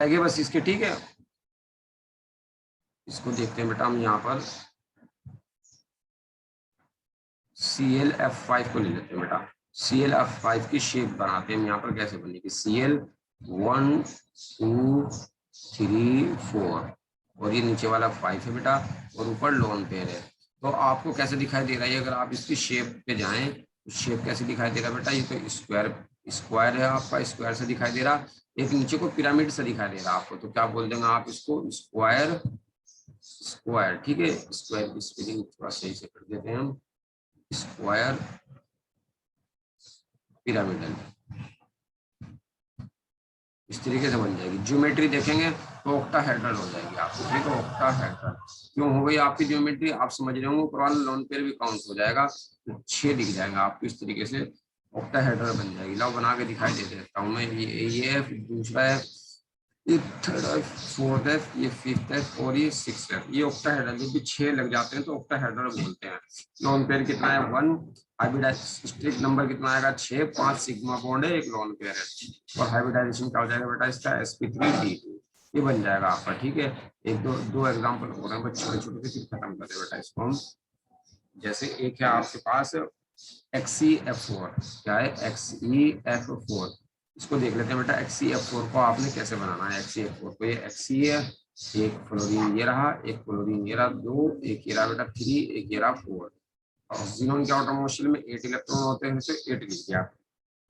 आगे बस इसके, ठीक है। इसको देखते हैं बेटा हम यहाँ पर ClF5 को ले लेते हैं बेटा। ClF5 की शेप बनाते हैं हम यहाँ पर, कैसे बनेगी। Cl 1 2 3 4 और ये नीचे वाला 5 है बेटा, और ऊपर लोन पेयर है। तो आपको कैसे दिखाई दे रहा है, अगर आप इसकी शेप पे जाएं तो शेप कैसे दिखाई दे रहा है बेटा, ये तो स्क्वायर स्क्वायर है आपका, स्क्वायर से दिखाई दे रहा। एक नीचे को पिरामिड से दिखाई दे रहा आपको, तो क्या बोल देंगे आप इसको, स्क्वायर स्क्वायर, ठीक है। स्क्वायर की स्पेलिंग थोड़ा सही से कर देते हैं हम, स्क्वायर पिरामिडल, इस तरीके से बन जाएगी। ज्योमेट्री देखेंगे तो ऑक्टाहेड्रल हो जाएगी आपको, ठीक है। ऑक्टाहेड्रल क्यों हो गई आपकी ज्योमेट्री, आप समझ रहे होंगे, ऊपर वाला लोन पेयर भी काउंट हो जाएगा, तो 6 दिख जाएगा आपको, इस तरीके से ऑक्टाहेड्रल बन जाएगी। लो बना के दिखाई दे देता हूँ मैं, ये है, फिर दूसरा है, ये थर्ड है, फोर्थ है, ये फिफ्थ है और ये सिक्स है। ये ऑक्टाहेड्रल, जब भी 6 लग जाते हैं तो ऑक्टाहेड्रल बोलते हैं। लोन पेयर कितना है 1, हाइब्रिडाइजेशन नंबर कितना आएगा 6, 5 सिग्मा बॉन्ड है, एक लोन पेयर है। और हाइब्रिडाइजेशन क्या हो जाएगा बेटा इसका, sp3d2, ये बन जाएगा आपका, ठीक है। एक दो एग्जाम्पल हो रहे हैं छोटे छोटे से, फिर खत्म कर दे बेटा इसको हम। जैसे एक है आपके पास XeF4, क्या है XeF4, इसको देख लेते हैं बेटा। XeF4 को आपने कैसे बनाना है, XeF4 को, ये Xe है, एक फ्लोरीन ये रहा, एक फ्लोरीन ये रहा 2, एक ये रहा बेटा 3, एक ये रहा 4। ऑक्सीजन के आउटर मोशन में 8 इलेक्ट्रॉन होते हैं, तो 8 लिख दिया।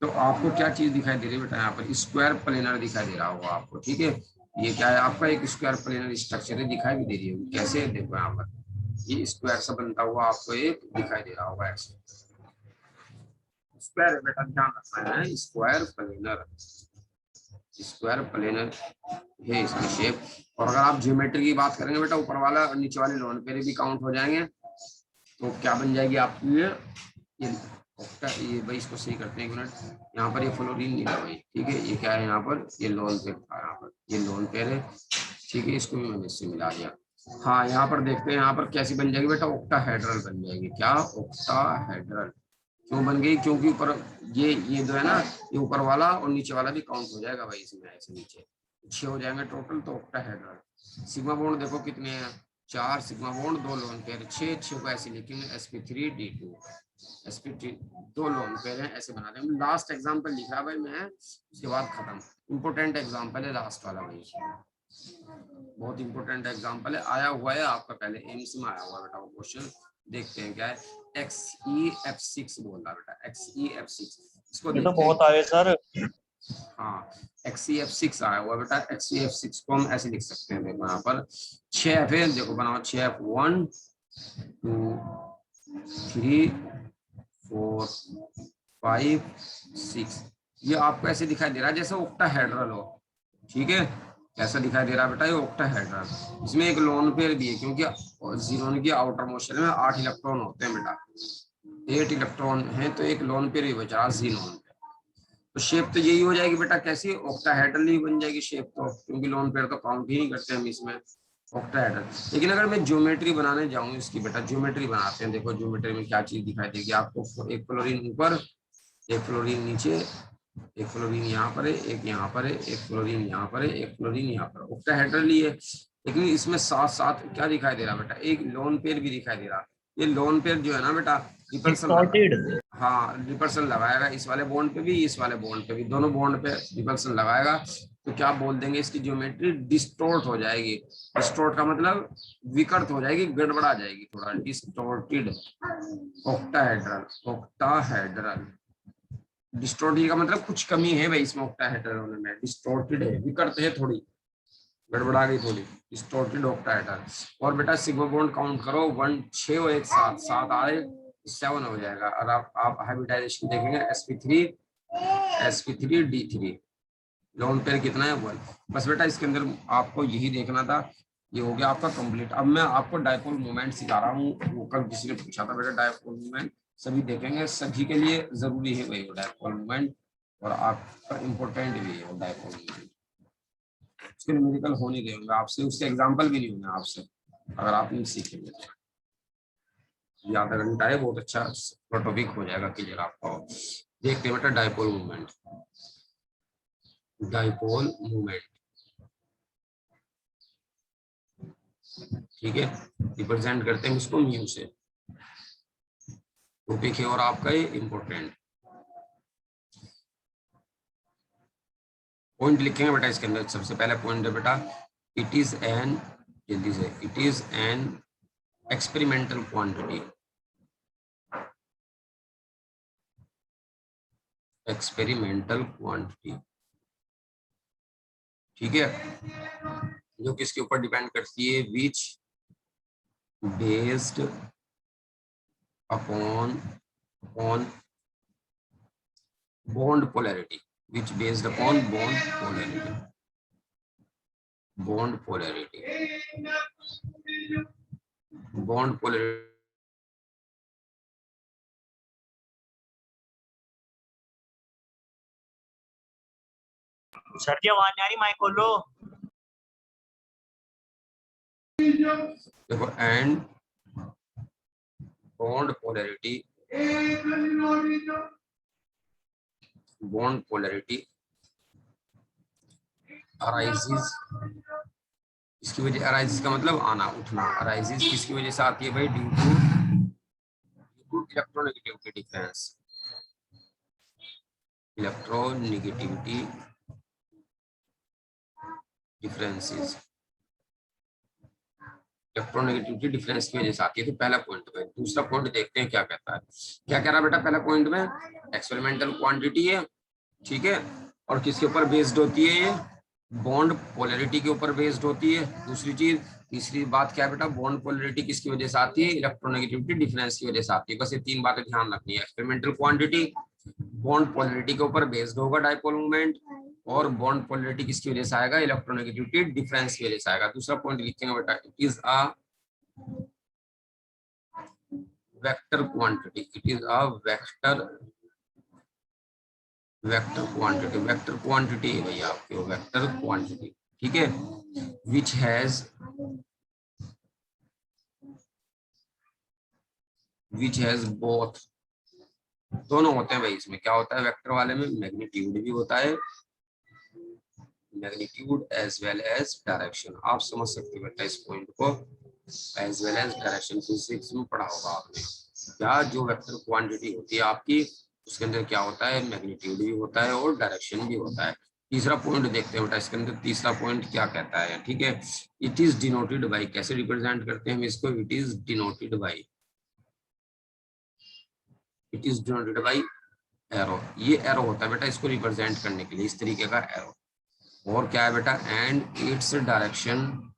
तो आपको क्या चीज दिखाई दे रही है बेटा, यहाँ पर स्क्वायर प्लेनर दिखाई दे रहा होगा आपको, ठीक है। ये क्या है आपका, एक स्क्वायर प्लेनर स्ट्रक्चर है, दिखाई भी दे रही होगी कैसे, देखो यहाँ पर ये स्क्वायर से बनता हुआ आपको एक दिखाई दे रहा होगा ऐसे। स्क्वायर बेटा ध्यान रखना है, स्क्वायर प्लेनर, स्क्वायर प्लेनर है इसकी शेप। और अगर आप ज्योमेट्री की बात करेंगे बेटा, ऊपर वाला और नीचे वाले लोन पेयर भी काउंट हो जाएंगे, तो क्या बन जाएगी आपकी ये भाई इसको सही करते हैं एक मिनट। यहाँ पर ये फ्लोरीन नहीं है भाई, ठीक है। ये क्या है यहाँ पर, ये लोन पेयर था, यहाँ पर ये लोन पेयर है, ठीक है। इसको भी मैंने इससे मिला दिया। हाँ यहाँ पर देखते हैं यहाँ पर कैसी बन जाएगी बेटा, ऑक्टाहेड्रल बन जाएगी। क्या, ऑक्टाहेड्रल क्यों बन गई, क्योंकि ऊपर ये जो है ना, ये ऊपर वाला और नीचे वाला भी काउंट हो जाएगा भाई इसमें, ऐसे नीचे 6 हो जाएंगे टोटल, तो ऑक्टाहेड्रल। सिग्मा बॉन्ड देखो कितने हैं, 4 सिग्मा बॉन्ड, 2 लोन पेयर, 6 को ऐसे लिखेंगे sp3d2, sp3 2 लोन पेयर हैं, ऐसे बना देंगे। लास्ट एग्जांपल लिखा है भाई मैं, उसके बाद खत्म। इंपोर्टेंट एग्जांपल है लास्ट वाला भाई, बहुत इंपॉर्टेंट एग्जांपल है, आया हुआ है आपका पहले एम्स में आया हुआ है बेटा वो क्वेश्चन। देखते हैं क्या है, XeF6 बोल रहा बेटा, XeF6, इसको ये तो देखते बहुत हैं। आगे सर। हाँ XeF6 आया हुआ बेटा, XeF6 को हम ऐसे लिख सकते हैं, देखो यहाँ पर 6 है, देखो बनाओ 6, 1 2 3 4 5 6, ये आपको ऐसे दिखाई दे रहा है जैसे ऑक्टाहेड्रल हो, ठीक है। कैसा दिखाई दे रहा है बेटा, ये ऑक्टाहेड्रल। इसमें एक लोन पेयर भी है, क्योंकि जीरोन की आउटर मोशन में 8 इलेक्ट्रॉन होते हैं बेटा, 8 इलेक्ट्रॉन है, तो एक लोन पेयर ही बचा जीनोन। तो शेप तो यही हो जाएगी बेटा, कैसी, ऑक्टाहेड्रल ही बन जाएगी शेप तो, क्योंकि लोन पेयर तो काउंट ही नहीं करते हम इसमें, ऑक्टाहेड्रल। लेकिन अगर मैं ज्योमेट्री बनाने जाऊं इसकी बेटा, ज्योमेट्री बनाते हैं, देखो ज्योमेट्री में क्या चीज दिखाई देगी आपको, एक फ्लोरीन ऊपर, एक फ्लोरीन नीचे, एक फ्लोरीन यहाँ पर है, एक यहाँ पर है, एक फ्लोरीन यहाँ पर है, एक फ्लोरीन यहाँ पर, ऑक्टाहेड्रल ही है। लेकिन इसमें साथ साथ क्या दिखाई दे रहा बेटा, एक लोन पेयर भी दिखाई दे रहा। ये लोन पेयर जो है ना बेटा, रिपल्सन लगा, हाँ रिपल्सन लगाएगा, इस वाले बॉन्ड पे भी, इस वाले बॉन्ड पे भी, दोनों बॉन्ड पे रिपल्सन लगाएगा। तो क्या बोल देंगे, इसकी ज्योमेट्री डिस्टोर्ट हो जाएगी। डिस्टोर्ट का मतलब विकृत हो जाएगी, गड़बड़ा जाएगी थोड़ा, डिस्टोर्टेड। ऑक्टाहेड्रल, ऑक्टाहेड्रल, डिस्टोर्टेड का मतलब कुछ कमी है भाई इसमें, ऑक्टाहेड्रल होने में, डिस्टोर्टेड है, विकृत है थोड़ी, गड़बड़ा गई थोड़ी, डिस्टोर्टेड ऑक्टाहेड्रल। और बेटा सिग्मा बॉन्ड काउंट करो, 1 6 और एक 7, 7 आए 7 हो जाएगा। और आप हाइब्रिडाइजेशन देखेंगे sp3d3, लोन पेयर कितना है 1। बस बेटा इसके अंदर आपको यही देखना था, ये हो गया आपका कंप्लीट। अब मैं आपको डायपोल मोमेंट सिखा रहा हूँ, वो कल किसी ने पूछा था बेटा डायपोल मोमेंट, सभी देखेंगे, सभी के लिए जरूरी है वही डायपोल मोमेंट, और आपका इम्पोर्टेंट भी है वो डायपोल मोमेंट। उसके न्यूमेरिकल हो नहीं रहे होंगे आपसे, उसके एग्जाम्पल भी नहीं होंगे आपसे, अगर आप नहीं सीखेंगे तो। ये आधा घंटा है, बहुत अच्छा टॉपिक हो जाएगा क्लियर आपका। देखते हैं बेटा डायपोल मूवमेंट, डायपोल मूवमेंट, ठीक है, रिप्रेजेंट करते हैं इसको म्यू से। टॉपिक है और आपका ये इंपॉर्टेंट पॉइंट लिखेंगे बेटा इसके अंदर। सबसे पहला पॉइंट है बेटा, इट इज एन, जल्दी से, it is an experimental quantity, experimental quantity, ठीक है, जो किसके ऊपर डिपेंड करती है, which based upon bond polarity, which based upon bond polarity sir जी आवाज नहीं आ रही, माइक खोलो। देखो, एंड bond polarity arises, इसकी वजह, arises का मतलब आना, उठना, arises किसकी वजह से आती है भाई, due to electronegativity difference, electronegativity differences, electronegativity difference की वजह से आती है। तो पहला पॉइंट है। दूसरा पॉइंट देखते हैं क्या कहता है। क्या कह रहा है बेटा पहला पॉइंट में, एक्सपेरिमेंटल क्वांटिटी है, ठीक है, और किसके ऊपर बेस्ड होती है, ये बॉन्ड पोलैरिटी के ऊपर बेस्ड होती है। दूसरी चीज, तीसरी बात क्या है बेटा, बॉन्ड पोलैरिटी किसकी वजह से आती है, इलेक्ट्रोनेगेटिविटी डिफरेंस की वजह से आती है। बस ये तीन बातें ध्यान रखनी है, एक्सपेरिमेंटल क्वांटिटी, बॉन्ड पोलैरिटी के ऊपर बेस्ड होगा डाइपोल मोमेंट, और बॉन्ड पोलैरिटी किसकी वजह से आएगा, इलेक्ट्रोनेगेटिविटी डिफरेंस की वजह से आएगा। दूसरा पॉइंट लिखेंगे बेटा, it is a vector quantity, it is a vector quantity, vector quantity है भैया आपके, वेक्टर क्वांटिटी, ठीक है, विच हैज बोथ, दोनों होते हैं भाई इसमें। क्या होता है वेक्टर वाले में, मैग्नीट्यूड भी होता है, magnitude as well as direction. आप समझ सकते हो बेटा इस पॉइंट को, as well as direction, physics में पढ़ा होगा आपने। क्या जो वेक्टर क्वांटिटी होती है आपकी, उसके अंदर क्या होता है, मैग्नीट्यूड भी होता है और डायरेक्शन भी होता है। तीसरा पॉइंट देखते हैं बेटा इसके अंदर, तीसरा पॉइंट क्या कहता है, ठीक है, इट इज डिनोटेड बाई, कैसे रिप्रेजेंट करते हैं हम इसको, it is denoted by, it is denoted by arrow. ये एरो होता है बेटा इसको रिप्रेजेंट करने के लिए, इस तरीके का एरो। और क्या है बेटा, एंड इट्स डायरेक्शन,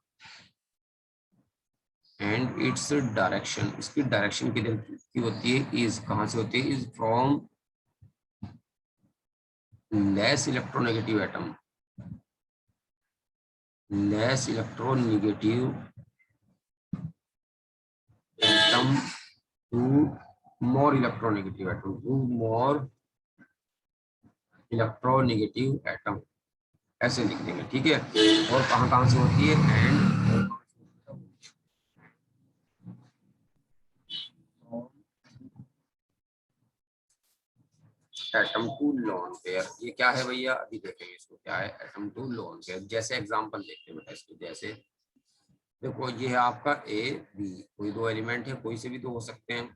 इसकी डायरेक्शन किधर की होती है, इज, कहां से होती है, is from less electronegative atom, less electronegative atom to more electronegative atom, to more electronegative atom, ऐसे लिख देंगे, ठीक है। और कहां कहां से होती है, and atom to lone pair. ये क्या है भैया, अभी देखेंगे इसको क्या है, एटम टू लोन पेयर। जैसे एग्जांपल देखते हैं बेटा इसको, जैसे देखो ये है आपका ए बी, कोई दो एलिमेंट है, कोई से भी तो हो सकते हैं।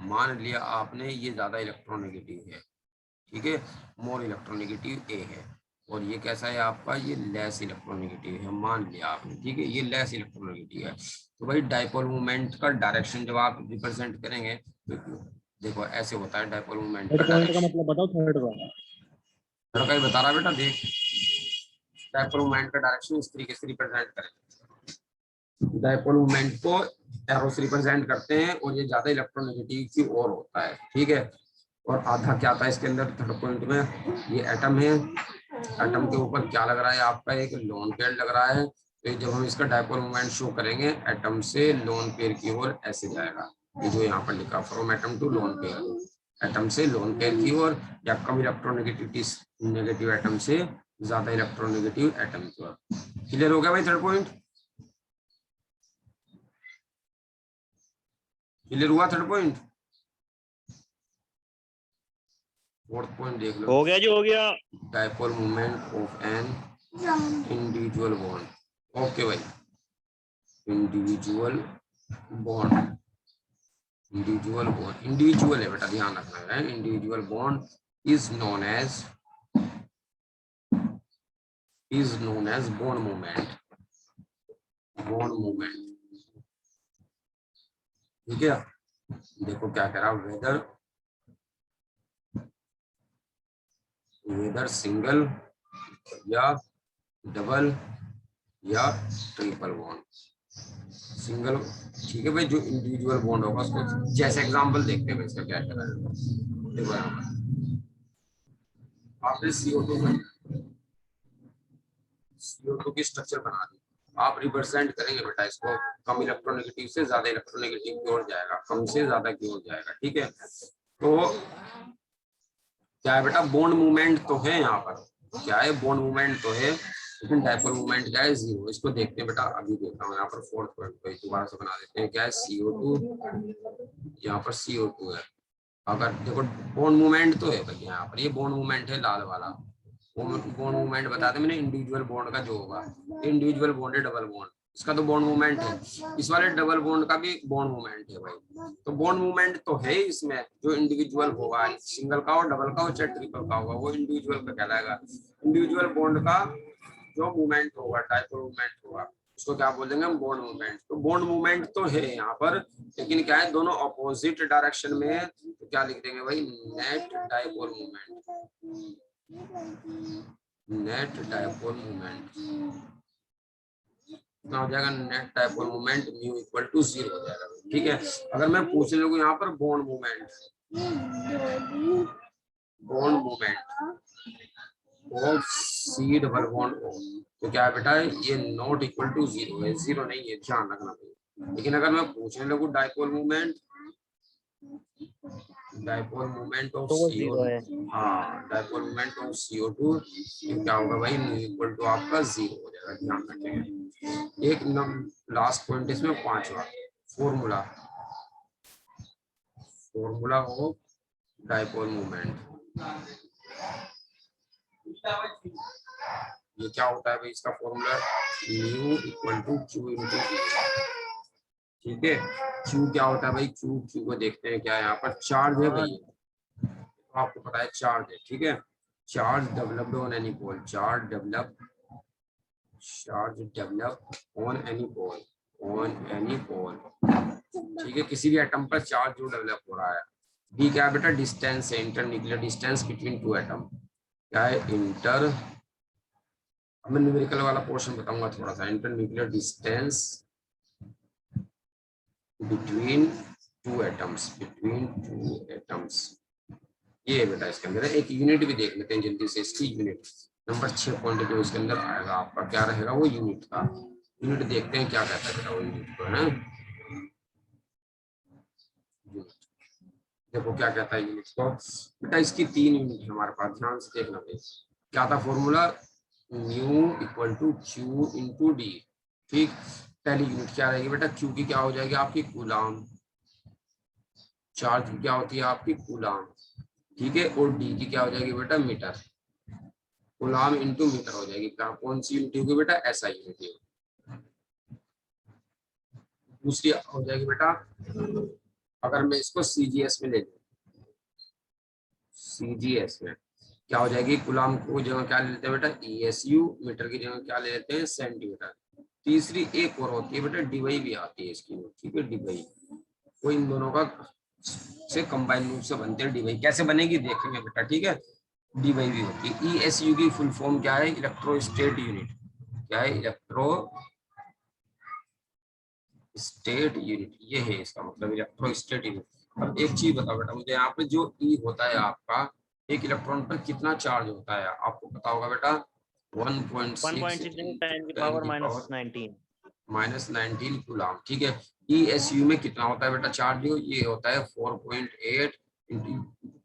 मान लिया आपने ये ज्यादा इलेक्ट्रोनेगेटिव है, ठीक है, मोर इलेक्ट्रोनेगेटिव ए है, और ये कैसा है आपका, ये लेस इलेक्ट्रोनेगेटिव है, मान लिया आपने, ठीक है, ये लेस इलेक्ट्रोनेगेटिव है। तो भाई डाइपोल मोमेंट का डायरेक्शन जब आप रिप्रेजेंट करेंगे, तो देखो ऐसे होता है डाइपोल मोमेंट का डायरेक्शन। मतलब बताओ थर्ड का। लड़का ही बता रहा बेटा, देख डाइपोल मोमेंट का डायरेक्शन इस तरीके से रिप्रेजेंट करेंगे, डाइपोल मोमेंट को एरो से रिप्रेजेंट करते हैं, और ये ज्यादा इलेक्ट्रोनेगेटिव की ओर होता है, ठीक है। और आधा क्या आता है इसके अंदर, थर्ड पॉइंट में, ये एटम है, एटम के ऊपर क्या लग रहा है आपका, एक लोन पेयर लग रहा है। तो जब हम इसका डाइपोल मोमेंट शो करेंगे, एटम से लोन पेयर की ओर ऐसे जाएगा, ये जो यहाँ पर लिखा, from atom to lone pair, atom से लोन पेयर की ओर, या कम इलेक्ट्रोनेगेटिविटी नेगेटिव एटम से ज्यादा इलेक्ट्रोनेगेटिव एटम की ओर। क्लियर हो गया भाई थर्ड पॉइंट, क्लियर हुआ थर्ड पॉइंट। फोर्थ पॉइंट देख लो, हो गया जी, हो गया। Dipole moment of an individual bond. Okay भाई, individual bond, individual bond, individual है बेटा, ध्यान रखना है। Individual bond is known as bond movement, bond movement. ठीक है, देखो क्या कह रहा, वेदर सिंगल या डबल या ट्रिपल बॉन्ड। सिंगल, ठीक है भाई, जो इंडिविजुअल बॉन्ड होगा उसको, जैसे एग्जांपल देखते हैं इसका क्या कह रहा है। देखो यहाँ पर आपने CO2 की स्ट्रक्चर बना दी, आप रिप्रेजेंट करेंगे बेटा इसको, कम इलेक्ट्रोनेगेटिव से ज्यादा इलेक्ट्रोनेगेटिव की ओर जाएगा, कम से ज्यादा की ओर जाएगा। ठीक है, तो क्या है बेटा, बॉन्ड मूवमेंट तो है यहाँ पर, क्या है, बॉन्ड मूवमेंट तो है, लेकिन डायपोल मूवमेंट क्या है, 0। इसको देखते हैं बेटा, अभी देखता हूँ यहाँ पर फोर्थ पॉइंट को दोबारा से बना देते हैं। क्या है, CO2, यहाँ पर CO2 है। अगर देखो बॉन्ड मूवमेंट तो है भैया, यहाँ पर ये बॉन्ड मूवमेंट है लाल वाला, बॉन्ड मूवमेंट बताते मैंने, इंडिविजुअल बॉन्ड का जो होगा, इंडिविजुअल बॉन्ड है, डबल बॉन्ड, इसका तो बॉन्ड मूवमेंट है, इस वाले डबल बॉन्ड का भी बॉन्ड मूवमेंट है भाई। तो बॉन्ड मूवमेंट तो है इसमें, जो इंडिविजुअल होगा, सिंगल का और डबल का और चाहे ट्रिपल का होगा, वो इंडिविजुअल का कहलाएगा। इंडिविजुअल बॉन्ड का जो मूवमेंट होगा, डायपोल मूवमेंट होगा, उसको क्या बोलेंगे हम, बॉन्ड मूवमेंट। तो बॉन्ड मूवमेंट तो है यहाँ पर, लेकिन क्या है, दोनों अपोजिट डायरेक्शन में है, तो क्या लिख देंगे भाई, net dipole movement, net dipole movement कितना हो जाएगा, net dipole movement mu equal to 0 हो जाएगा। ठीक है, अगर मैं पूछ लूँ यहाँ पर bond movement, bond movement of C double bond O, तो क्या है बेटा, ये नॉट इक्वल टू 0 है, 0 नहीं है, ध्यान रखना भाई। लेकिन अगर मैं पूछने लगूँ dipole movement, dipole movement of तो वो CO, 0 है। हाँ, डायपोल मूवमेंट ऑफ CO2, तो क्या होगा भाई, इक्वल टू आपका 0 हो जाएगा, ध्यान रखेंगे। एक लास्ट पॉइंट इसमें, पांचवा formula, formula of dipole movement, ये क्या होता है भाई, इसका formula mu equal to Q into. ठीक है, Q क्या होता है भाई, Q को देखते हैं, क्या है यहाँ पर, चार्ज है भाई, तो आपको पता है चार्ज है। ठीक है, charge developed on any pole, charge develop on any pole, on any pole. ठीक है, किसी भी एटम पर चार्ज जो डेवलप हो रहा है। डी क्या है बेटा, डिस्टेंस है, inter nuclear distance between two atom, क्या है, इंटर, अब मैं न्यूमेरिकल वाला पोर्शन बताऊंगा थोड़ा सा, inter nuclear distance between two atoms, between two atoms, ये बेटा इसके अंदर है। एक यूनिट भी देख लेते हैं जल्दी से, इसकी यूनिट नंबर 6 पॉइंट जो इसके अंदर आएगा आपका, क्या रहेगा वो यूनिट का, यूनिट देखते हैं क्या कहता है बेटा वो यूनिट को, है देखो क्या कहता है यूनिट को बेटा, इसकी 3 यूनिट हमारे पास, ध्यान से देखना भाई। क्या था formula, mu equal to Q into D. ठीक, पहली यूनिट क्या रहेगी बेटा, Q की क्या हो जाएगी आपकी, कूलाम, चार्ज की क्या होती है आपकी, कूलाम। ठीक है, और डी की क्या हो जाएगी बेटा, मीटर, कूलाम इंटू मीटर हो जाएगी। क्या, कौन सी यूनिट होगी बेटा, SI यूनिट। दूसरी हो जाएगी बेटा, अगर मैं इसको CGS में ले लूं, CGS में क्या हो जाएगी, कूलाम को जगह क्या ले लेते हैं बेटा, ESU, मीटर की जगह क्या ले लेते हैं, सेंटीमीटर। तीसरी एक और होती है बेटा, डिवाई भी आती है इसकी। ठीक है, डिवाई, वो इन दोनों का से कंबाइन रूप से बनते हैं। डिवाई कैसे बनेगी देखेंगे बेटा। ठीक है, डिवाई भी होती है। ESU की फुल फॉर्म क्या है, इलेक्ट्रोस्टेट यूनिट, क्या है, इलेक्ट्रो स्टेट यूनिट, ये है इसका मतलब, इलेक्ट्रोस्टेट यूनिट। अब एक चीज बताओ बेटा मुझे, यहाँ पे जो E होता है आपका, एक इलेक्ट्रॉन पर कितना चार्ज होता है आपको पता होगा बेटा, 1.6 10 की पावर पावर -19। -19 कूलम। ठीक है, ESU में कितना होता है बेटा चार्ज, ये होता है 4.8 इंटू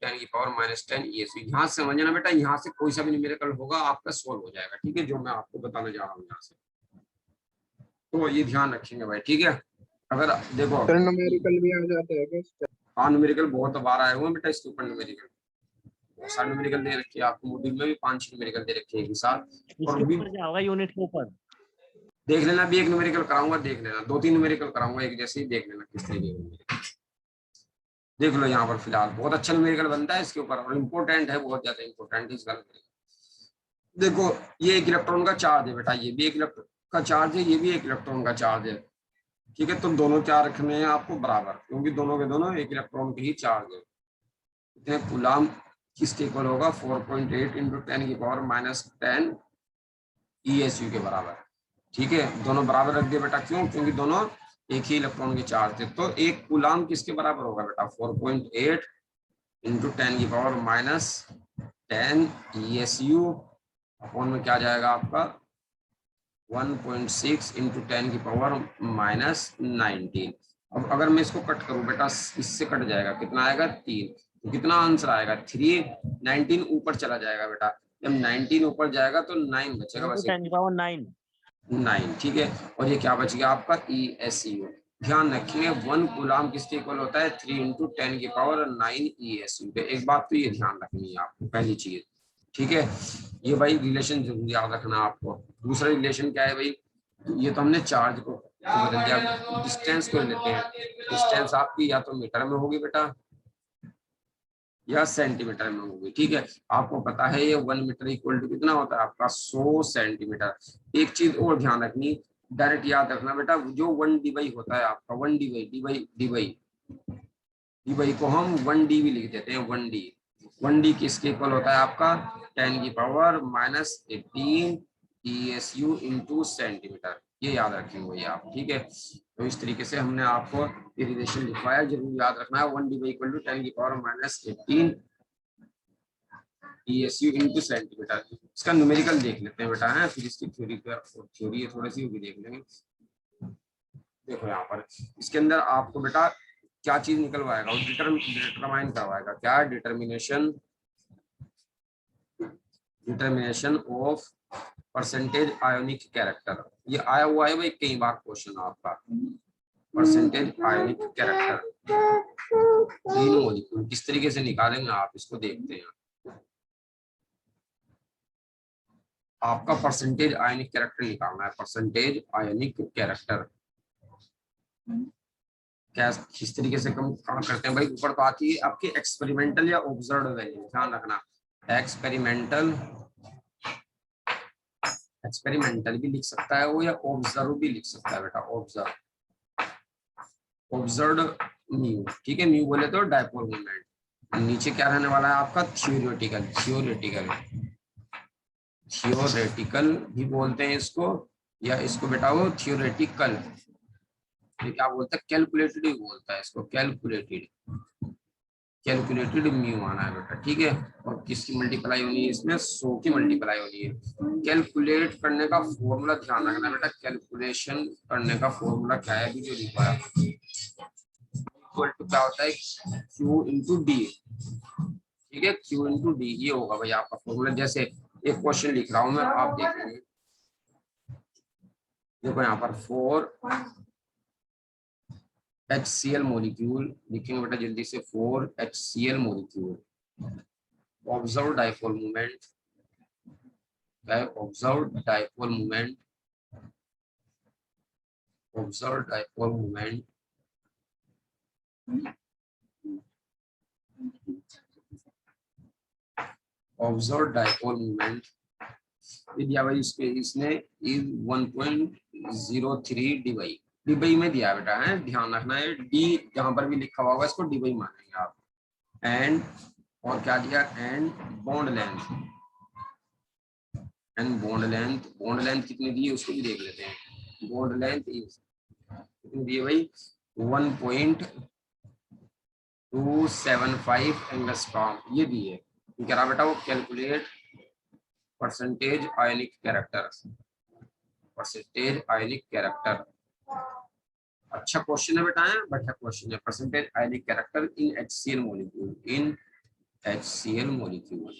10 की पावर -10 ESU। यहाँ से समझना बेटा, यहाँ से कोई सा भी न्यूमेरिकल होगा आपका सोल्व हो जाएगा। ठीक है, जो मैं आपको बताने जा रहा हूँ यहाँ से, तो ये ध्यान रखेंगे भाई। ठीक है, अगर देखो सर न्यूमेरिकल भी आ जाता है क्या? हाँ, न्यूमेरिकल बहुत बार आए हुए हैं बेटा इसके ऊपर, न्यूमेरिकल बहुत सारे न्यूमेरिकल दे रखे हैं आपको, मॉड्यूल में भी 5 न्यूमेरिकल दे रखे हैं एक साथ। और इसके भी ऊपर क्या होगा, यूनिट के ऊपर? देख लेना, भी एक न्यूमेरिकल कराऊंगा, देख लेना, 2-3 न्यूमेरिकल कराऊंगा एक जैसे ही, देख लेना किस तरीके का। देख लो यहाँ पर फिलहाल बहुत अच्छा न्यूमेरिकल बनता है इसके ऊपर, और इम्पोर्टेंट है, बहुत ज्यादा इम्पोर्टेंट है इसका। देखो ये एक इलेक्ट्रॉन का चार्ज है बेटा, ये भी एक इलेक्ट्रॉन का चार्ज है, ये भी एक इलेक्ट्रॉन का चार्ज है, ठीक है। तो दोनों चार्ज रखने हैं आपको बराबर, क्योंकि दोनों के दोनों एक इलेक्ट्रॉन के ही चार्ज है। इतने कूलाम किसके इक्वल होगा, 4.8 इंटू 10 की पावर -10 ESU के बराबर, ठीक है। दोनों बराबर रख दिए बेटा, क्यों, क्योंकि दोनों एक ही इलेक्ट्रॉन के चार्ज थे। तो एक कूलाम किसके बराबर होगा बेटा, 4.8 इंटू 10 की पावर -10 ESU अपॉन में क्या जाएगा आपका 1.6 इंटू 10 की पावर -19। अब अगर मैं इसको कट करूं बेटा, इससे कट जाएगा, कितना आएगा 3, तो कितना आंसर आएगा 3। 19 ऊपर चला जाएगा बेटा, जब 19 ऊपर जाएगा तो 9 बचेगा, बस 10 की पावर 9। 9, ठीक है। और ये क्या बच गया आपका ESU। ध्यान रखिए 1 कूलाम किसके इक्वल होता है, 3 इंटू 10 की पावर 9 ESU। एक बात तो ये ध्यान रखनी है आपको, पहली चीज, ठीक है। ये भाई रिलेशन जरूर याद रखना आपको। दूसरा रिलेशन क्या है भाई, ये तो हमने चार्ज को बदल दिया, डिस्टेंस को लेते हैं। डिस्टेंस आपकी या तो मीटर में होगी बेटा या सेंटीमीटर में होगी, ठीक है। आपको पता है ये 1 मीटर इक्वल टू कितना होता है आपका 100 सेंटीमीटर। एक चीज और ध्यान रखनी, डायरेक्ट याद रखना बेटा, जो 1 डीवाई होता है आपका, 1 डीवाई डीवाई डीवाई डीवाई को हम 1 डी भी लिख देते हैं, 1 डी। 1 डी किसके इक्वल होता है आपका 10 की पावर -18 ESU इंटू सेंटीमीटर। ये याद रखेंगे भैया आप, ठीक है। तो इस तरीके से हमने आपको ये रिलेशन लिखवाया, जरूर याद रखना है। 1 डी इक्वल टू 10 की पावर -18 ESU इंटू सेंटीमीटर। इसका न्यूमेरिकल देख लेते हैं बेटा, है फिर इसकी थ्योरी थ्योरी थोड़ी सी भी देख लेंगे। देखो यहाँ पर इसके अंदर आपको बेटा क्या चीज निकलवाएगा, वो डिटरमाइन करवाएगा, क्या determination of percentage ionic character. ये आया हुआ है भाई कई बार क्वेश्चन आपका, परसेंटेज आयोनिक कैरेक्टर तीन मॉलिक्यूल किस तरीके से निकालेंगे आप, इसको देखते हैं। आपका परसेंटेज आयोनिक कैरेक्टर निकालना है, परसेंटेज आयोनिक कैरेक्टर क्या किस तरीके से कम करते हैं भाई। ऊपर तो आती है आपकी एक्सपेरिमेंटल या ऑब्जर्व वैल्यू, ध्यान रखना। एक्सपेरिमेंटल भी लिख सकता है वो, या ऑब्जर्व भी लिख सकता है बेटा, ऑब्जर्व म्यू, ठीक है। म्यू बोले तो डायपोल मोमेंट। नीचे क्या रहने वाला है आपका थियोरेटिकल भी बोलते हैं इसको, या इसको बेटा वो थियोरेटिकल, ये क्या बोलता है कैलकुलेटेड ही बोलता है इसको, कैलकुलेटेड म्यू आना है बेटा, ठीक है। और किसकी मल्टीप्लाई होनी है इसमें, 100 की मल्टीप्लाई होनी है। कैलकुलेट करने का फॉर्मूला ध्यान रखना बेटा, कैलकुलेशन करने का फॉर्मूला क्या है अभी जो लिखा है, इक्वल टू क्या होता है Q इंटू डी, ठीक है। Q इंटू डी ये होगा भाई आपका फॉर्मूला। जैसे एक क्वेश्चन लिख रहा हूं मैं, आप देखेंगे, देखो यहाँ पर 4 HCl मॉलिक्यूल लिखेंगे बेटा जल्दी से, 4 HCl molecule, observe dipole moment, observe dipole moment, observe dipole moment, observe dipole moment दिया भाई इसके, इसने 1.03 डीवाई डीवाई में दिया बेटा, है ध्यान रखना है। डी जहां पर भी लिखा हुआ होगा इसको डीवाई मानेंगे आप। एंड और क्या दिया, एंड बॉन्ड लेंथ कितनी दी है उसको भी देख लेते हैं। बॉन्ड लेंथ कितनी दी है भाई 1.275 एंगस्ट्रॉम ये दी है। क्या रहा बेटा वो कैलकुलेट परसेंटेज आयनिक कैरेक्टर, अच्छा क्वेश्चन है बेटा, है बढ़िया क्वेश्चन है। Percentage ionic character in HCl molecule,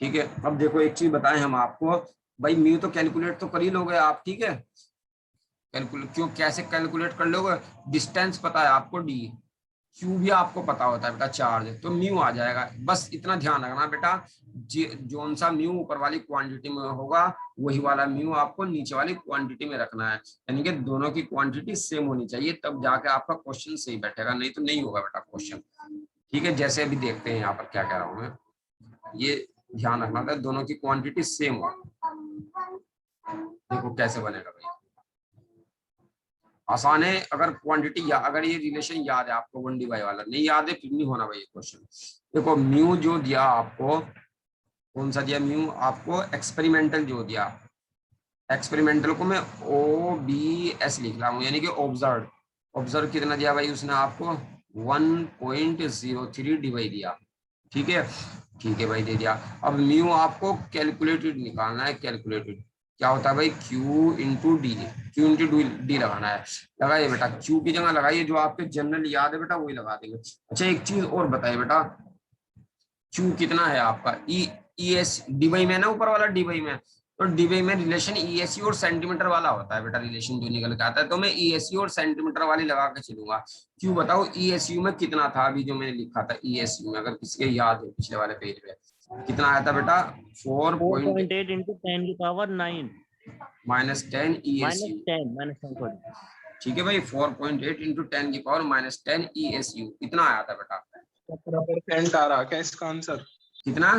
ठीक है। अब देखो एक चीज बताएं हम आपको भाई, म्यू तो कैलकुलेट तो कर ही लोगे आप, ठीक है। कैलकुलेट क्यों, कैसे कैलकुलेट कर लोगे, डिस्टेंस पता है आपको डी, क्यू भी आपको पता होता है बेटा चार्ज, तो म्यू आ जाएगा। बस इतना ध्यान रखना बेटा, जोन सा म्यू ऊपर वाली क्वांटिटी में होगा वही वाला म्यू आपको नीचे वाली क्वांटिटी में रखना है, यानी कि दोनों की क्वांटिटी सेम होनी चाहिए, तब जाके आपका क्वेश्चन सही बैठेगा, नहीं तो नहीं होगा बेटा क्वेश्चन। ठीक है, जैसे अभी देखते हैं यहाँ पर क्या कह रहा हूँ मैं, ये ध्यान रखना था दोनों की क्वांटिटी सेम हो। देखो कैसे बनेगा भाई, आसान है। अगर क्वांटिटी या अगर ये रिलेशन याद है आपको 1 dy वाला, नहीं याद है फिर नहीं होना भाई क्वेश्चन। देखो म्यू जो दिया आपको, कौन सा दिया म्यू आपको, एक्सपेरिमेंटल जो दिया, एक्सपेरिमेंटल को मैं OBS लिख रहा हूँ, यानी कि ऑब्जर्व। ऑब्जर्व कितना दिया भाई उसने आपको, 1.03 dy दिया। ठीक है, ठीक है भाई दे दिया। अब म्यू आपको कैलकुलेटेड निकालना है, कैलकुलेटेड क्या होता है भाई, Q into D, Q into D लगाना है। लगाइए बेटा, Q की जगह लगाइए जो आपके जनरल याद है बेटा वही लगा देंगे। अच्छा एक चीज और बताइए बेटा, Q कितना है आपका, ES डीवाई में ना, ऊपर वाला डीवाई में, तो डीवाई में रिलेशन ESU और सेंटीमीटर वाला होता है बेटा, रिलेशन जो निकल के आता है, तो मैं ESU और सेंटीमीटर वाली लगा के चलूंगा। Q बताओ ESU में कितना था, अभी जो मैंने लिखा था ESU में, अगर किसी के याद है पिछले वाले पेज पे कितना आया था बेटा, 4.8 into 10 की पावर 9 -10 ESU। -10 ठीक है भाई, 4.8 इंटू 10 की पावर -10 ESU इतना आया था बेटा। 17% आ रहा क्या इसका आंसर? कितना?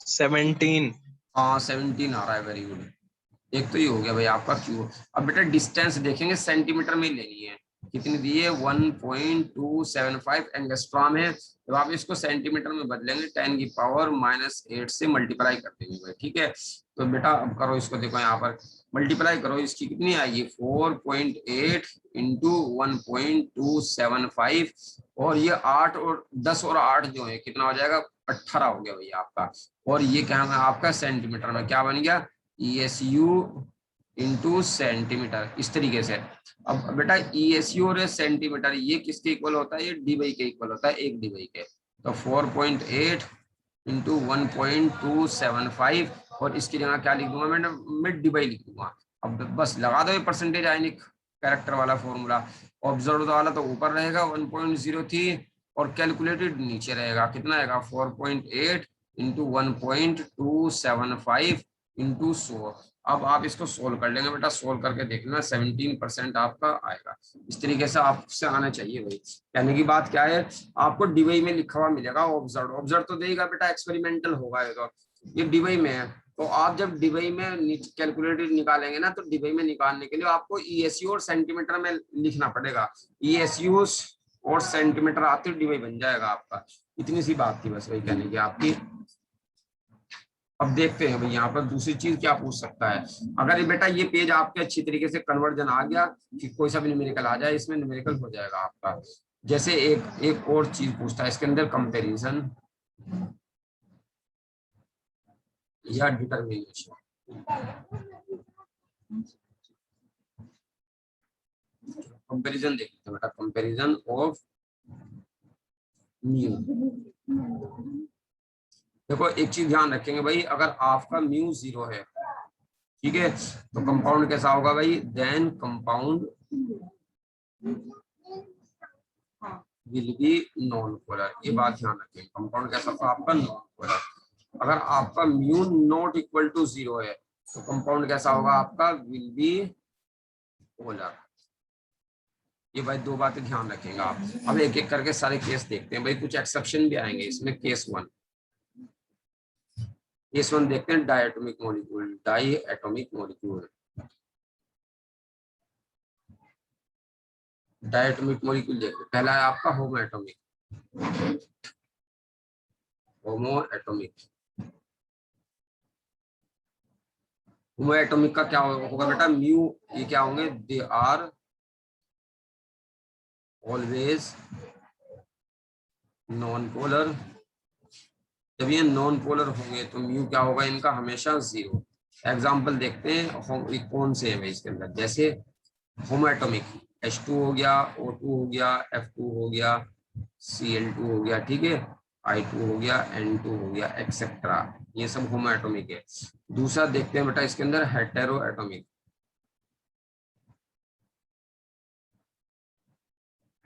17। हाँ 17 आ रहा है, वेरी गुड। एक तो ये हो गया भाई आपका Q। अब बेटा डिस्टेंस देखेंगे, सेंटीमीटर में लेनी है, कितनी दी है, 1.275 एंगस्ट्रॉम है। तो आप इसको सेंटीमीटर में बदलेंगे, 10 की पावर -8 से मल्टीप्लाई कर देंगे भाई। ठीक है, तो बेटा अब करो इसको, देखो यहाँ पर मल्टीप्लाई करो, इसकी कितनी आएगी, 4.8 इंटू 1.275, और ये 8 और 10 और 8 जो है कितना हो जाएगा, 18 हो गया भैया आपका। और ये क्या है आपका सेंटीमीटर में, क्या बन गया, ESU इंटू सेंटीमीटर, इस तरीके से। अब बेटा ESU और सेंटीमीटर ये किसके इक्वल होता है, ये dy के इक्वल होता है, 1 dy के। तो 4.8 इंटू 1.275, और इसकी जगह क्या लिख दूंगा मैं dy लिख दूंगा। अब बस लगा दो ये परसेंटेज आयनिक कैरेक्टर वाला फॉर्मूला। ऑब्जर्व वाला तो ऊपर रहेगा 1.03, और कैलकुलेटेड नीचे रहेगा, कितना आएगा, 4.8 इंटू 1.275 इंटू 100। अब आप इसको सोल्व कर लेंगे बेटा, सोल्व करके देखना 17% आपका आएगा। इस तरीके से आपसे आना चाहिए भाई। कहने की बात क्या है, आपको डीवाई में लिखा हुआ मिलेगा ऑब्जर्व, ऑब्जर्व तो देगा बेटा, एक्सपेरिमेंटल होगा ये, तो ये डीवाई में है। तो आप जब डीवाई में कैलकुलेटेड निकालेंगे ना, तो डीवाई में निकालने के लिए आपको ESU और सेंटीमीटर में लिखना पड़ेगा। ESU और सेंटीमीटर आते डीवाई बन जाएगा आपका। इतनी सी बात थी बस वही कहने की आपकी। अब देखते हैं भाई यहाँ पर दूसरी चीज क्या पूछ सकता है। अगर ये बेटा ये पेज आपके अच्छी तरीके से कन्वर्जन आ गया कि कोई सा भी न्यूमेरिकल आ जाए, इसमें न्यूमेरिकल हो जाएगा आपका। जैसे एक और चीज पूछता है इसके अंदर, कंपैरिजन या डिटरमिनेशन। कंपैरिजन देखते हैं बेटा, कंपैरिजन ऑफ म्यू। देखो एक चीज ध्यान रखेंगे भाई, अगर आपका म्यू 0 है, ठीक है, तो कंपाउंड कैसा होगा भाई, then compound will be non polar. ये बात ध्यान रखें, कंपाउंड कैसा होगा आपका, नॉन पोलर। अगर आपका म्यू नॉट इक्वल टू 0 है, तो कंपाउंड कैसा होगा आपका, विल बी पोलर। ये भाई दो बातें ध्यान रखेंगे आप। अब एक एक करके सारे केस देखते हैं भाई, कुछ एक्सेप्शन भी आएंगे इसमें। केस वन देखते हैं, diatomic molecule, diatomic molecule. Diatomic molecule देखो, पहला है आपका होमो एटॉमिक। होमो एटॉमिक का क्या होगा बेटा, म्यू, ये क्या होंगे, they are always non polar. जब ये नॉन पोलर होंगे तो म्यू क्या होगा इनका, हमेशा 0। एग्जाम्पल देखते हैं कौन से है भाई इसके अंदर, जैसे होमो एटॉमिक, H2 हो गया, O2 हो गया, F2 हो गया, Cl2 हो गया, ठीक है, I2 हो गया, N2 हो गया, एक्सेट्रा। ये सब होमो एटॉमिक है। दूसरा देखते हैं बेटा इसके अंदर हेटेरो एटॉमिक।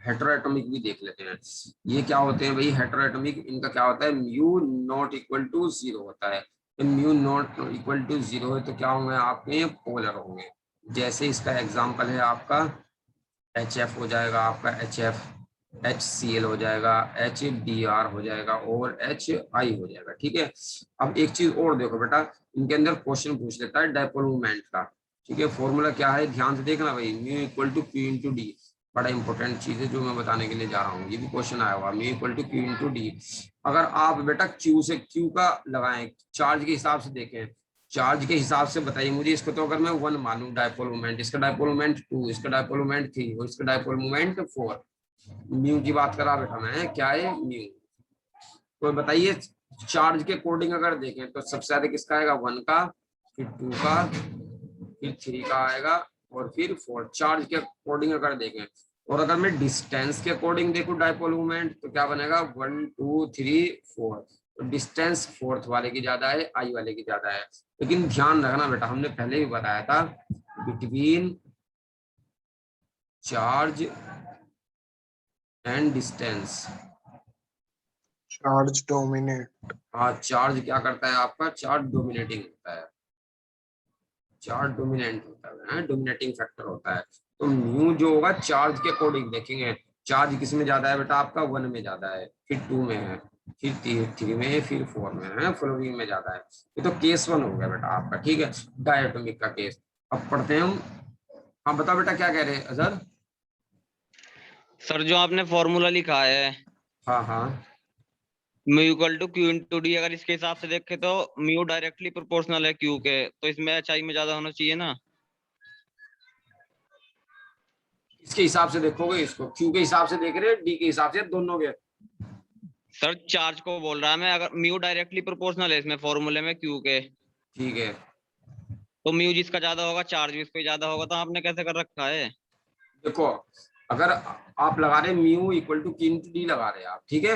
हेटेरोएटॉमिक भी देख लेते हैं। ये क्या होते हैं भाई हेटेरोएटॉमिक, इनका क्या होता है म्यू नॉट इक्वल टू 0 होता है। म्यू नॉट इक्वल टू 0 है तो क्या होंगे आपके पोलर होंगे। जैसे इसका एग्जांपल है आपका HF हो जाएगा, आपका HF, HCl हो जाएगा, HDR हो जाएगा और HI हो जाएगा। ठीक है, अब एक चीज और देखो बेटा, इनके अंदर क्वेश्चन पूछ लेता है डायपोल मोमेंट का। ठीक है, फॉर्मूला क्या है ध्यान से देखना भाई, mu equal to Q into D. बड़ा इंपॉर्टेंट चीज है जो मैं बताने के लिए जा रहा हूँ, ये भी क्वेश्चन आया हुआ, mu equal to Q into D. अगर आप बेटा Q का लगाएं, चार्ज के हिसाब से देखें, चार्ज के हिसाब से बताइए मुझे इसको। तो अगर मैं 1 मानूं डायपोल मोमेंट, इसका डायपोल मोमेंट 2, इसका डायपोल मोमेंट 3 और इसका डायपोल मोमेंट 4, म्यू की बात करा बेटा मैं, क्या है म्यू। तो बताइए चार्ज के अकॉर्डिंग अगर देखें तो सबसे ज्यादा किसका आएगा, 1 का, फिर 2 का, फिर 3 का आएगा और फिर 4। चार्ज के अकॉर्डिंग अगर देखें, और अगर मैं डिस्टेंस के अकॉर्डिंग देखूं डायपोल मोमेंट तो क्या बनेगा 1 2 3 4। तो डिस्टेंस फोर्थ वाले की ज्यादा है, आई वाले की ज्यादा है। लेकिन ध्यान रखना बेटा, हमने पहले भी बताया था between charge and distance, charge dominate. हाँ चार्ज क्या करता है आपका, चार्ज डोमिनेटिंग होता है, चार्ज डोमिनेंट होता है, डोमिनेटिंग फैक्टर होता है। तो म्यू जो होगा चार्ज के अकॉर्डिंग देखेंगे, चार्ज किस में ज्यादा है बेटा आपका, 1 में ज्यादा है, फिर 2 में है, फिर 3 में है, फिर 4 में है, फ्लोरिंग में ज्यादा है। ये तो केस 1 हो गया बेटा आपका। ठीक है, डायटोमिक का केस। अब पढ़ते हैं हम। हाँ बताओ बेटा क्या कह रहे हैं अजहर। सर जो आपने फॉर्मूला लिखा है हाँ हाँ mu equal to Q into D, अगर इसके हिसाब से देखें तो म्यू डायरेक्टली प्रोपोर्शनल है क्यू के, तो इसमें एचआई में ज्यादा होना चाहिए ना। इसके हिसाब से देखोगे, इसको क्यू के हिसाब से देख रहे हैं, डी के हिसाब से, दोनों के। सर चार्ज को बोल रहा है मैं, अगर म्यू डायरेक्टली प्रोपोर्शनल है इसमें फॉर्मूले में क्यू के, ठीक है, तो म्यू जिसका ज्यादा होगा चार्ज भी उस पर ज्यादा होगा, तो आपने कैसे कर रखा है। देखो अगर आप लगा रहे mu equal to Q into D लगा रहे हैं आप, ठीक है,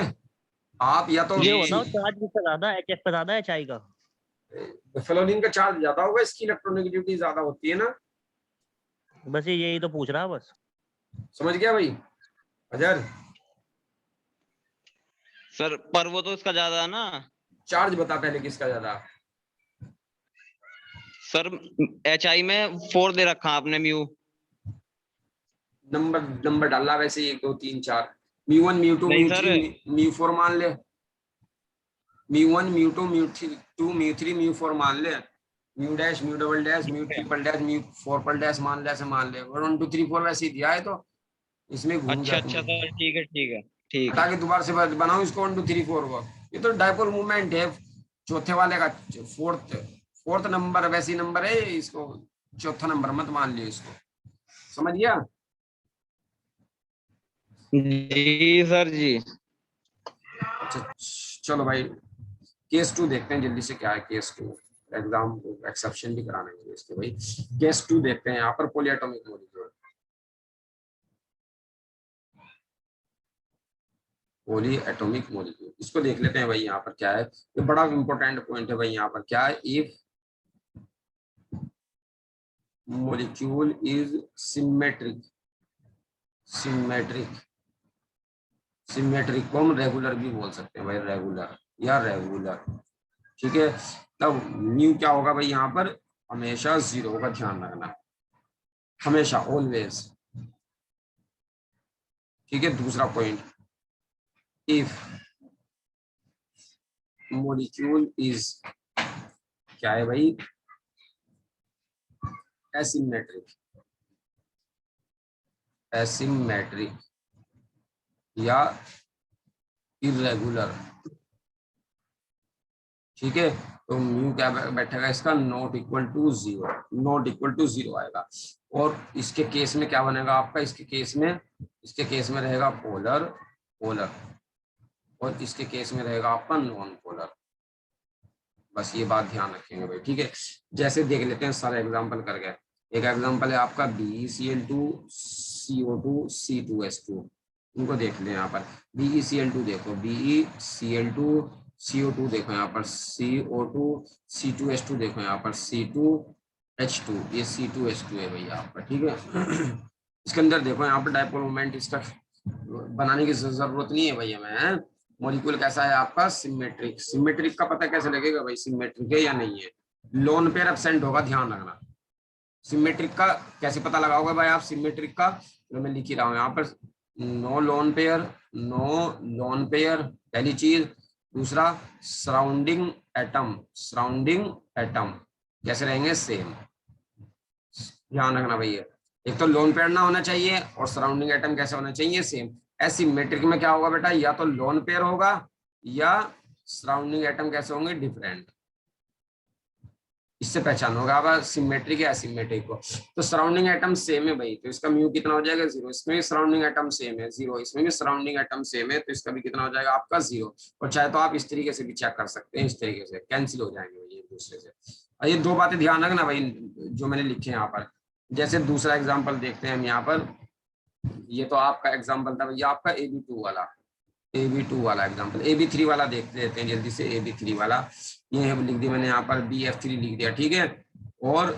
आप या तो ये बताओ चार्ज किसका ज्यादा है, HF का ज्यादा है HI का? फ्लोरीन का चार्ज ज्यादा होगा, इसकी इलेक्ट्रोनेगेटिविटी ज्यादा होती है ना। बस यही तो पूछ रहा बस। समझ गया भाई अजहर। सर पर वो तो इसका ज्यादा है ना। चार्ज बता पहले किसका ज्यादा। सर एचआई में 4 दे रखा आपने म्यू। नंबर नंबर डाला वैसे 1 2 3 4, म्यू 1 म्यू 2 नहीं म्यू सर। 3 म्यू 4 मान ले, mu 1 mu 2 mu 2 mu 3 mu 4 मान ले, mu dash mu double dash mu triple dash mu 4 पल डैश मान ले, ऐसे मान ले। 1 2 3 4 वैसे ही दिया है, तो इसमें घूम अच्छा गया अच्छा तुम। सर ठीक है ठीक है ठीक हटा है। के दोबारा से बनाओ इसको 1 2 3 4 को। ये तो डायपोल मूवमेंट है, चौथे वाले का फोर्थ नंबर वैसी नंबर है, इसको चौथा नंबर मत मान लियो इसको। समझ गया। जी सर जी। अच्छा चलो भाई, केस 2 देखते हैं जल्दी से, क्या है केस 2। एग्जाम एक्सेप्शन भी कराने हैं इसके भाई। केस 2 देखते हैं यहाँ पर, polyatomic molecule, poly atomic molecule, इसको देख लेते हैं भाई। यहाँ पर क्या है, ये बड़ा इंपॉर्टेंट पॉइंट है भाई। यहाँ पर क्या है, if molecule is symmetric, symmetric, symmetric को हम रेगुलर भी बोल सकते हैं भाई, रेगुलर या रेगुलर। ठीक है, तब म्यू क्या होगा भाई, यहाँ पर हमेशा 0 का ध्यान रखना, हमेशा ऑलवेज। ठीक है, दूसरा पॉइंट, इफ मॉलिक्यूल इज क्या है भाई, एसिमेट्रिक, एसिमेट्रिक या इरेगुलर। ठीक है, तो म्यू क्या बैठेगा इसका, not equal to 0, not equal to 0 आएगा। और इसके केस में क्या बनेगा आपका, इसके केस में रहेगा पोलर, पोलर, और इसके केस में रहेगा आपका नॉन पोलर। बस ये बात ध्यान रखेंगे भाई। ठीक है, जैसे देख लेते हैं सारे एग्जांपल करके। एक एग्जांपल है आपका BeCl2 CO2 C2H2, इनको देख लें यहाँ पर। BeCl2 देखो, BeCl2 CO2 देखो यहाँ पर, CO2 C2H2 देखो यहाँ पर, C2H2, ये C2H2 है भैया आपका। ठीक है इसके अंदर देखो यहाँ पर डायपोल मोमेंट इसका बनाने की जरूरत नहीं है भाई हमें। मॉलिक्यूल कैसा है आपका, सिमेट्रिक। सिमेट्रिक का पता कैसे लगेगा भाई सिमेट्रिक है या नहीं है, लोन पेयर एब्सेंट होगा, ध्यान रखना। सिमेट्रिक का कैसे पता लगाओगे भाई आप, सिमेट्रिक का तो मैं लिख ही रहा हूँ यहाँ पर, no lone pair, no lone pair पहली चीज। दूसरा सराउंडिंग एटम, सराउंडिंग एटम कैसे रहेंगे, सेम। ध्यान रखना भैया, एक तो लोन पेयर ना होना चाहिए और सराउंडिंग एटम कैसे होना चाहिए, सेम। एसिमेट्रिक में क्या होगा बेटा, या तो लोन पेयर होगा या सराउंडिंग एटम कैसे होंगे, डिफरेंट। इससे पहचान होगा अब सिमेट्रिक या एसिमेट्रिक को। तो सराउंडिंग एटम सेम है भाई, तो इसका म्यू कितना हो जाएगा, 0। इसमें भी सराउंडिंग एटम सेम है 0, इसमें भी सराउंडिंग एटम सेम है, तो इसका भी कितना हो जाएगा आपका 0। और चाहे तो आप इस तरीके से भी चेक कर सकते हैं, इस तरीके से कैंसिल हो जाएंगे भाई एक दूसरे से। और ये दो बातें ध्यान रखना भाई जो मैंने लिखे यहाँ पर। जैसे दूसरा एग्जाम्पल देखते हैं हम यहाँ पर, ये तो आपका एग्जाम्पल था भैया आपका AB2 वाला, AB2 वाला एग्जाम्पल। AB3 वाला देख लेते हैं जल्दी से, AB3 वाला ये लिख दिया मैंने यहाँ पर, BF3 लिख दिया, ठीक है। और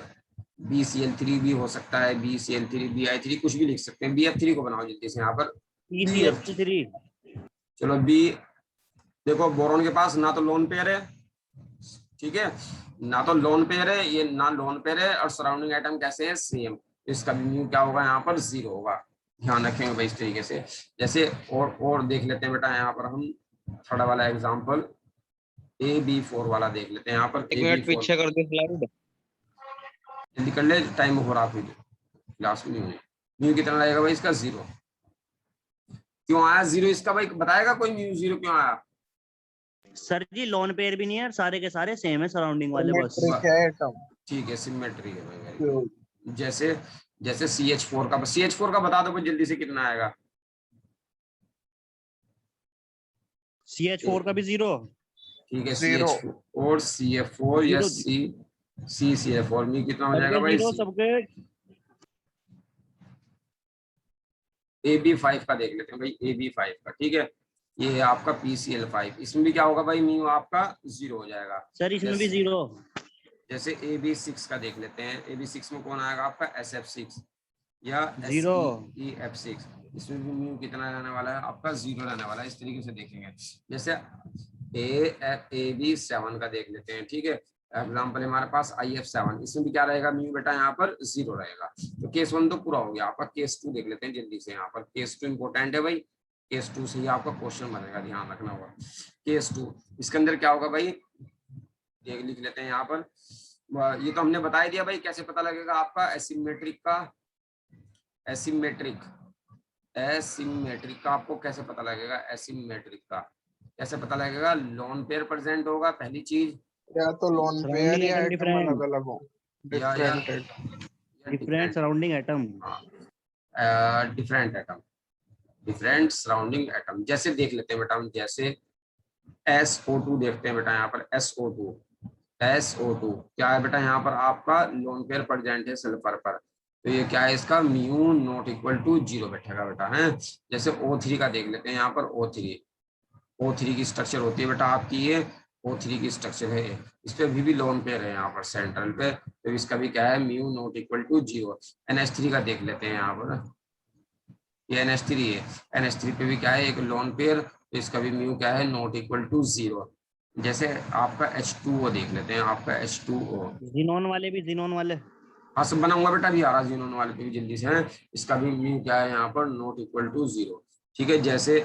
BCl3 भी हो सकता है, BCl3, BI3 कुछ भी लिख सकते हैं। BF3 को बनाओ जल्दी से यहाँ पर, BCl3। चलो B, देखो बोरॉन के पास ना तो लोन पेयर है, ठीक है, ना तो लोन पेयर है, ये ना लोन पेयर है, और सराउंडिंग एटम कैसे है, सेम। इसका भी म्यू क्या होगा यहाँ पर, 0 होगा। ध्यान रखेंगे भाई इस तरीके से। जैसे और देख लेते हैं बेटा यहाँ पर हम थर्ड वाला एग्जांपल, AB4 वाला देख लेते हैं यहाँ पर। एक मिनट पीछे कर दे स्लाइड, जल्दी कर ले, टाइम हो रहा फिर क्लास में नहीं हुई। म्यू कितना रहेगा भाई इसका, 0। क्यों आया 0 इसका भाई, बताएगा कोई म्यू 0 क्यों आया? सर जी लोन पेयर भी नहीं है, सारे के सारे सेम है सराउंडिंग वाले बस। सिमेट्रिक है एटम। ठीक है, सिमेट्री है भाई। जैसे जैसे CH4 का, CH4 का बता दो भाई जल्दी से कितना आएगा। CH4 का भी 0। ठीक है, 0। CH4 CF4 या CCF4 में कितना हो जाएगा भाई, सबके AB5 का देख लेते हैं भाई, AB5 का, ठीक है। ये है आपका PCl5, इसमें भी क्या होगा भाई, म्यू आपका 0 हो जाएगा। सर इसमें भी 0। जैसे AB6 का देख लेते हैं, AB6 में कौन आएगा आपका, SF6 या 0। SEF6, इसमें भी म्यू कितना रहने वाला है आपका, 0 रहने वाला है। इस तरीके से देखेंगे। जैसे AB7 का देख लेते हैं, ठीक है, एग्जाम्पल हमारे पास IF7, इसमें भी क्या रहेगा म्यू बेटा यहाँ पर 0 रहेगा। तो केस 1 तो पूरा हो गया आपका। केस 2 देख लेते हैं जल्दी से यहाँ पर। केस 2 इंपॉर्टेंट है भाई, केस 2 से ही आपका क्वेश्चन बनेगा, ध्यान रखना होगा। केस 2 इसके अंदर क्या होगा भाई, देख लिख लेते हैं यहाँ पर। ये तो हमने बता ही दिया भाई कैसे पता लगेगा आपका एसिमेट्रिक का। एसिमेट्रिक का आपको कैसे पता लगेगा, एसिमेट्रिक का कैसे पता लगेगा, लोन पेयर प्रेजेंट होगा पहली चीज, या तो लोन पेयर या एटम अलग अलग हो, या different surrounding atom, different atom, different surrounding atom. जैसे देख लेते हैं बेटा हम, जैसे SO2 देखते हैं बेटा यहाँ पर। SO2 क्या है बेटा यहाँ पर आपका, लोन पेयर प्रेजेंट है सल्फर पर, तो ये क्या है इसका, म्यू नॉट इक्वल टू 0 बैठेगा बेटा है। जैसे O3 का देख लेते हैं यहाँ पर। O3 की स्ट्रक्चर होती है बेटा आपकी, ये O3 की स्ट्रक्चर है, इस पे भी लोन पेयर है यहाँ पर सेंट्रल पे, तो इसका भी क्या है, mu naught equal to 0। NH3 का देख लेते हैं यहाँ पर, ये NH3 है, NH3 पे भी क्या है, एक लोन पेयर, तो इसका भी म्यू क्या है, नॉट इक्वल टू 0। जैसे आपका H2O देख लेते हैं, आपका H2O, जिनोन वाले भी, जिनोन वाले हाँ सब बना हुआ बेटा भी आ रहा, जिनोन वाले पे भी जल्दी से है। इसका भी म्यू क्या है यहाँ पर, नॉट इक्वल टू 0, ठीक है। जैसे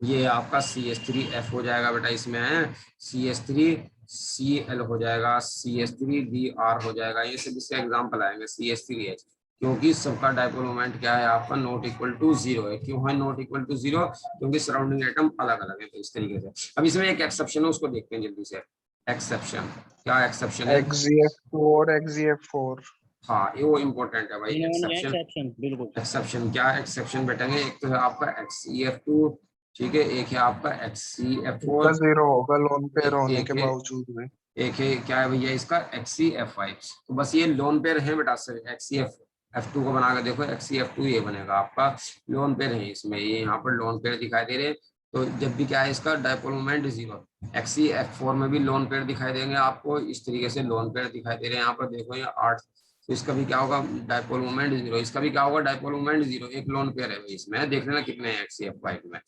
ये आपका CH3F हो जाएगा बेटा, इसमें है CH3Cl हो जाएगा, CH3Br हो जाएगा, ये सब इसके एग्जाम्पल आएंगे। CH3H, क्योंकि सबका डायपोल मोमेंट क्या है आपका, नॉट इक्वल टू 0 है। क्यों है नॉट इक्वल टू 0, क्योंकि सराउंडिंग एटम अलग अलग है। तो इस तरीके से अब इसमें एक एक्सेप्शन है, उसको देखते हैं जल्दी से। एक्सेप्शन, क्या एक्सेप्शन है, XZF2 और XZF4। हाँ ये वो इम्पोर्टेंट है भाई, एक्सेप्शन। एक्सेप्शन बिल्कुल। एक्सेप्शन क्या एक्सेप्शन बैठेंगे, एक तो है आपका XCF2, ठीक है, एक है आपका XCF4, 0 होगा लोन पेयर होने के बावजूद में। एक है क्या है भैया इसका, XCF5। तो बस ये लोन पेयर है बेटा सर। XCF2 को बना कर देखो, XCF2 ये बनेगा आपका, लोन पेयर है इसमें, ये यहाँ पर लोन पेयर दिखाई दे रहे हैं। तो जब भी क्या है इसका डायपोल मोमेंट 0। XCF4 में भी लोन पेयर दिखाई देंगे आपको, इस तरीके से लोन पेयर दिखाई दे रहे हैं यहाँ पर। देखो ये 8 तो इसका भी क्या होगा, डायपोल मोमेंट 0, इसका भी क्या होगा, डायपोल मोमेंट 0। एक लोन पेयर है भाई इसमें, देख लेना कितने हैं XCF5 में,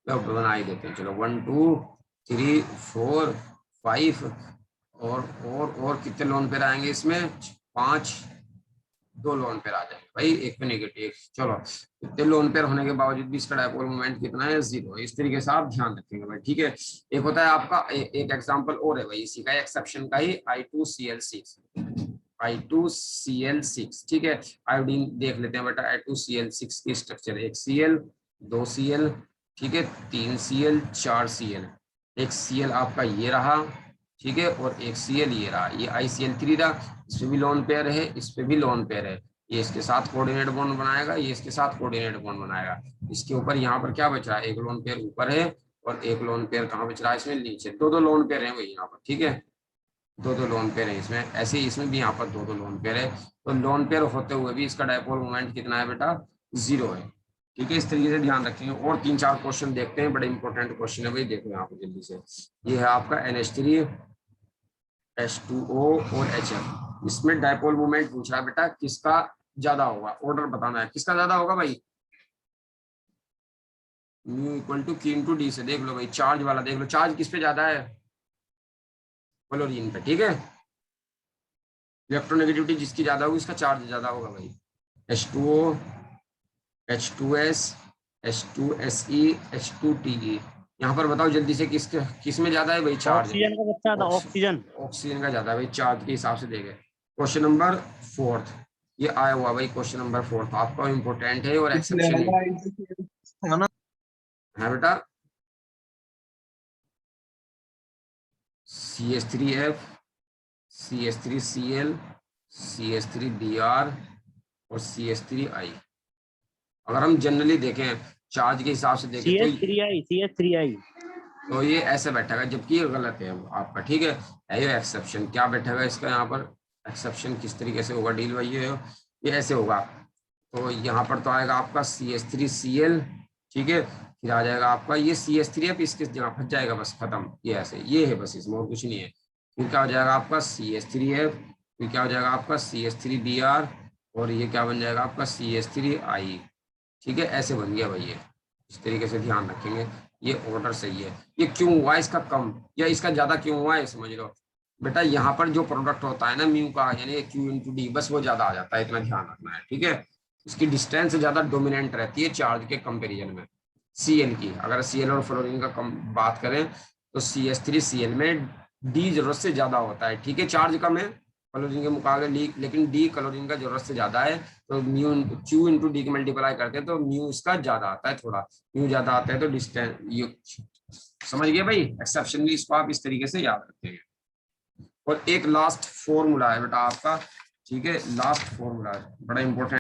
तो बना ही देते हैं। चलो 1 2 3 4 5 और कितने लोन पेयर आएंगे इसमें, 5, 2 लोन पेयर आ जाएंगे भाई, एक पे नेगेटिव। चलो इतने लोन पेयर होने के बावजूद भी इसका डायपोल मोमेंट कितना है, 0। इस तरीके से आप ध्यान रखेंगे भाई, ठीक है। एक होता है आपका एक एग्जांपल और है भाई इसी का, एक्सेप्शन का ही, I2Cl6, I2Cl6, ठीक है। आयोडीन देख लेते हैं बेटा, I2Cl6 की स्ट्रक्चर, एक Cl, 2 Cl, ठीक है, 3 Cl, 4 Cl, एक Cl आपका ये रहा, ठीक है, और एक Cl ये रहा, ये ICl3 रहा, इस पे भी लोन पेयर है, इस पे भी लोन पेयर है, ये इसके साथ कोऑर्डिनेट बॉन्ड बनाएगा, ये इसके साथ कोऑर्डिनेट बॉन्ड बनाएगा। इसके ऊपर यहाँ पर क्या बच रहा है, एक लोन पेयर ऊपर है और एक लोन पेयर कहाँ बच रहा है, इसमें नीचे। 2 लोन पेयर है भाई यहाँ पर, ठीक है, 2 लोन पेयर है इसमें, ऐसे ही इसमें भी यहाँ पर 2 लोन पेयर है। तो लोन पेयर होते हुए भी इसका डायपोल मोमेंट कितना है बेटा, 0 है, ठीक है। इस तरीके से ध्यान रखेंगे। और 3-4 क्वेश्चन देखते हैं, बड़े इंपॉर्टेंट क्वेश्चन है भाई, देखो यहाँ पर जल्दी से। ये है आपका NH3 H2O और HF, इसमें डायपोल मोमेंट पूछ रहा है बेटा किसका ज्यादा होगा, ऑर्डर बताना है किसका ज्यादा होगा भाई। Mu equal to Q into D से देख लो भाई, चार्ज वाला देख लो, चार्ज किस पे ज्यादा है, क्लोरीन पे, ठीक है। इलेक्ट्रोनेगेटिविटी जिसकी ज्यादा होगी उसका चार्ज ज्यादा होगा भाई। H2O, H2S, H2SE, H2TE, यहाँ पर बताओ जल्दी से किस में ज्यादा है भाई चार्ज। ऑक्सीजन का सबसे ज्यादा, ऑक्सीजन का ज्यादा है भाई, चार्ज के हिसाब से देखे। क्वेश्चन नंबर 4 ये आया हुआ भाई, क्वेश्चन नंबर 4 आपका इम्पोर्टेंट है और एक्सेप्शन है बेटा। CH3F, CH3Cl, CH3Br और CH3I। अगर हम जनरली देखें चार्ज के हिसाब से देखें CH3I तो ये ऐसे बैठेगा, जबकि ये गलत है आपका, ठीक है। ये एक्सेप्शन क्या बैठेगा इसका, यहाँ पर एक्सेप्शन किस तरीके से होगा डील भाई, ये ऐसे होगा। तो यहाँ पर तो आएगा आपका CH3Cl, ठीक है, फिर आ जाएगा आपका ये CH3F, इसके जगह फंस जाएगा, बस खत्म, ये ऐसे ये है बस, इसमें और कुछ नहीं है। फिर क्या हो जाएगा आपका CH3F, फिर क्या हो जाएगा आपका CH3Br और ये क्या बन जाएगा आपका CH3I, ठीक है। ऐसे बन गया भाई ये, इस तरीके से ध्यान रखेंगे, ये ऑर्डर सही है। ये क्यों हुआ इसका कम या इसका ज्यादा क्यों हुआ है, समझ लो बेटा। यहाँ पर जो प्रोडक्ट होता है ना म्यू का, यानी Q इंटू डी, बस वो ज्यादा आ जाता है, इतना ध्यान रखना है, ठीक है। इसकी डिस्टेंस ज्यादा डोमिनेंट रहती है चार्ज के कंपेरिजन में Cl की। अगर Cl और फ्लोरीन का कम बात करें तो CH3Cl में डी जरूरत से ज्यादा होता है, ठीक है, चार्ज कम है क्लोरीन के मुकाबले, लेकिन डी क्लोरीन का जरूरत से ज्यादा है। तो म्यू Q इंटू डी की मल्टीप्लाई करते हैं तो म्यू इसका ज्यादा आता है, थोड़ा म्यू ज्यादा आता है, तो डिस्टेंस समझ गए भाई। एक्सेप्शन भी इसको आप इस तरीके से याद रखेंगे। और एक लास्ट फॉर्मूला है बेटा आपका, ठीक है, लास्ट फॉर्मूला है बड़ा इंपॉर्टेंट।